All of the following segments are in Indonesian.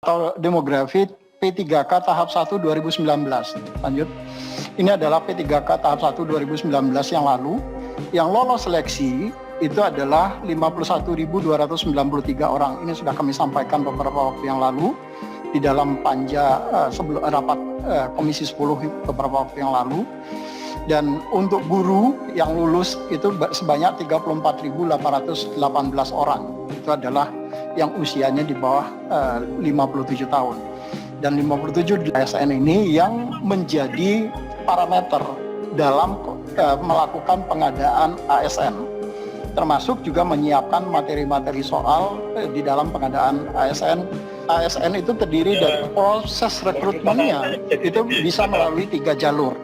atau demografi P3K tahap 1 2019. Lanjut. Ini adalah P3K tahap 1 2019 yang lalu. Yang lolos seleksi itu adalah 51.293 orang. Ini sudah kami sampaikan beberapa waktu yang lalu di dalam panja sebelum rapat Komisi 10 beberapa waktu yang lalu. Dan untuk guru yang lulus itu sebanyak 34.818 orang. Itu adalah yang usianya di bawah 57 tahun. Dan 57 ASN ini yang menjadi parameter dalam melakukan pengadaan ASN. Termasuk juga menyiapkan materi-materi soal di dalam pengadaan ASN. ASN itu terdiri dari proses rekrutmennya, itu bisa melalui 3 jalur.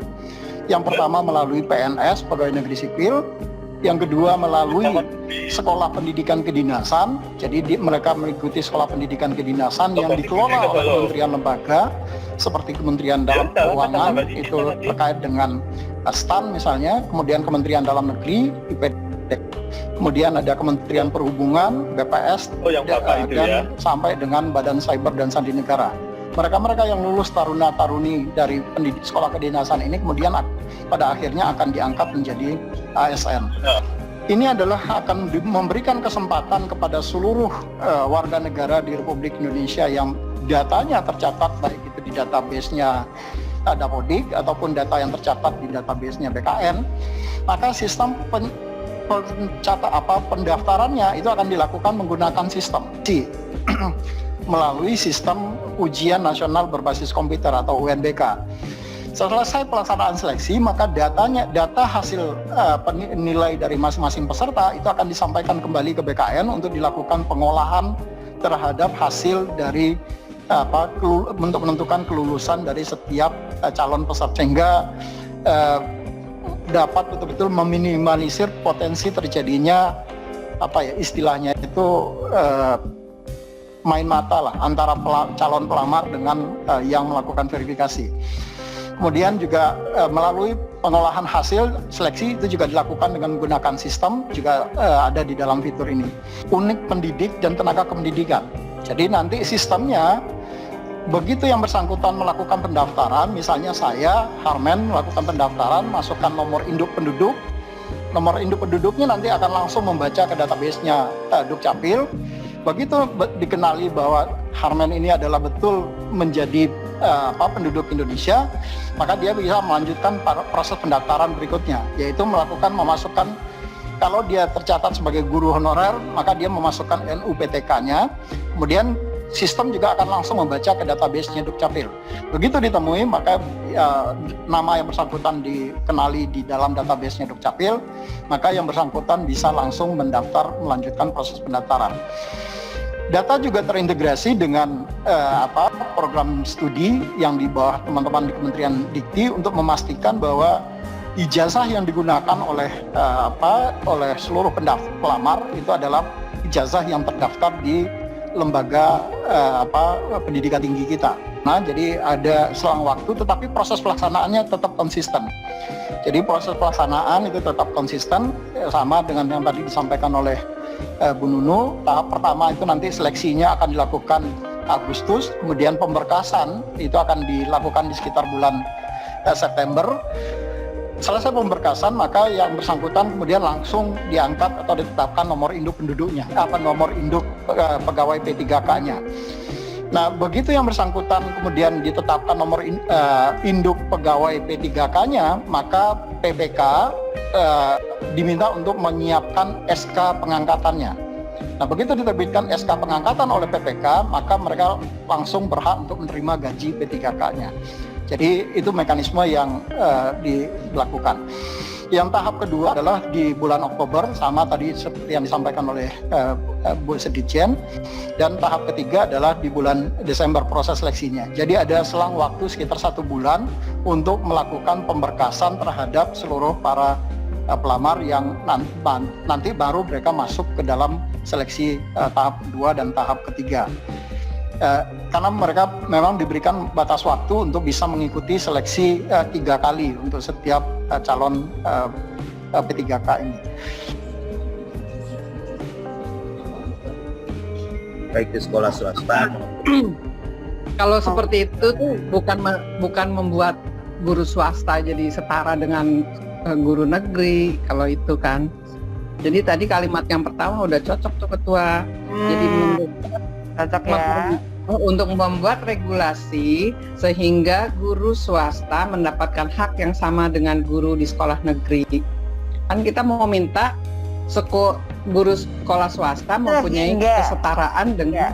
Yang pertama melalui PNS, Pegawai Negeri Sipil. Yang kedua melalui sekolah pendidikan kedinasan. Jadi mereka mengikuti sekolah pendidikan kedinasan yang dikelola oleh kementerian lembaga seperti Kementerian Dalam Keuangan, itu terkait dengan STAN misalnya, kemudian Kementerian Dalam Negeri, IPD, kemudian ada Kementerian Perhubungan, BPS, dan sampai dengan Badan Cyber dan Sandi Negara. Mereka-mereka yang lulus taruna-taruni dari sekolah kedinasan ini kemudian pada akhirnya akan diangkat menjadi ASN. Ini adalah akan memberikan kesempatan kepada seluruh warga negara di Republik Indonesia yang datanya tercatat baik itu di database-nya Dapodik ataupun data yang tercatat di database-nya BKN, maka sistem pendaftarannya itu akan dilakukan menggunakan sistem melalui sistem ujian nasional berbasis komputer atau UNBK. Selesai pelaksanaan seleksi, maka data hasil nilai dari masing-masing peserta itu akan disampaikan kembali ke BKN untuk dilakukan pengolahan terhadap hasil dari untuk menentukan kelulusan dari setiap calon peserta, sehingga dapat betul-betul meminimalisir potensi terjadinya istilahnya itu main mata lah antara calon pelamar dengan yang melakukan verifikasi. Kemudian juga melalui pengolahan hasil seleksi itu juga dilakukan dengan menggunakan sistem, juga ada di dalam fitur ini. Unik pendidik dan tenaga kependidikan. Jadi nanti sistemnya begitu yang bersangkutan melakukan pendaftaran, misalnya saya, Harmen, melakukan pendaftaran, masukkan nomor induk penduduk. Nomor induk penduduknya nanti akan langsung membaca ke database-nya Dukcapil. Begitu dikenali bahwa Harmen ini adalah betul menjadi penduduk Indonesia, maka dia bisa melanjutkan proses pendaftaran berikutnya, yaitu memasukkan, kalau dia tercatat sebagai guru honorer, maka dia memasukkan NUPTK-nya, kemudian sistem juga akan langsung membaca ke database-nya Dukcapil. Begitu ditemui, maka nama yang bersangkutan dikenali di dalam database-nya Dukcapil, maka yang bersangkutan bisa langsung mendaftar, melanjutkan proses pendaftaran. Data juga terintegrasi dengan program studi yang di bawah teman-teman di Kementerian Dikti untuk memastikan bahwa ijazah yang digunakan oleh seluruh pelamar itu adalah ijazah yang terdaftar di lembaga pendidikan tinggi kita. Nah, jadi ada selang waktu, tetapi proses pelaksanaannya tetap konsisten. Jadi proses pelaksanaan itu tetap konsisten, sama dengan yang tadi disampaikan oleh Bu Nunu. Tahap pertama itu nanti seleksinya akan dilakukan Agustus, kemudian pemberkasan itu akan dilakukan di sekitar bulan September. Selesai pemberkasan, maka yang bersangkutan kemudian langsung diangkat atau ditetapkan nomor induk penduduknya, nomor induk pegawai P3K-nya. Nah, begitu yang bersangkutan kemudian ditetapkan nomor induk pegawai P3K-nya, maka PPK diminta untuk menyiapkan SK pengangkatannya. Nah, begitu diterbitkan SK pengangkatan oleh PPK, maka mereka langsung berhak untuk menerima gaji P3K-nya. Jadi itu mekanisme yang dilakukan. Yang tahap kedua adalah di bulan Oktober, sama tadi seperti yang disampaikan oleh Bu Seditjen, dan tahap ketiga adalah di bulan Desember proses seleksinya. Jadi ada selang waktu sekitar 1 bulan untuk melakukan pemberkasan terhadap seluruh para pelamar yang nanti baru mereka masuk ke dalam seleksi tahap kedua dan tahap ketiga. Karena mereka memang diberikan batas waktu untuk bisa mengikuti seleksi 3 kali untuk setiap calon P3K ini. Baik di sekolah swasta Kalau seperti itu tuh bukan membuat guru swasta jadi setara dengan guru negeri kalau itu kan. Jadi tadi kalimat yang pertama udah cocok tuh ketua. Jadi cocok ya. Untuk membuat regulasi sehingga guru swasta mendapatkan hak yang sama dengan guru di sekolah negeri. Kan kita mau minta guru sekolah swasta mempunyai kesetaraan dengan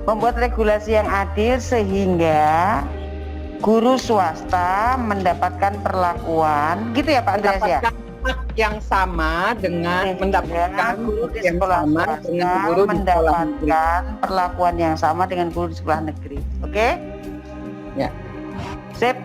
membuat regulasi yang adil sehingga guru swasta mendapatkan perlakuan, gitu ya Pak Andreas ya? Hak yang sama dengan mendapatkan guru di yang sekolah sama swasta dengan guru di sekolah negeri. mendapatkan perlakuan yang sama dengan guru di sekolah negeri. Oke? Ya. Sip.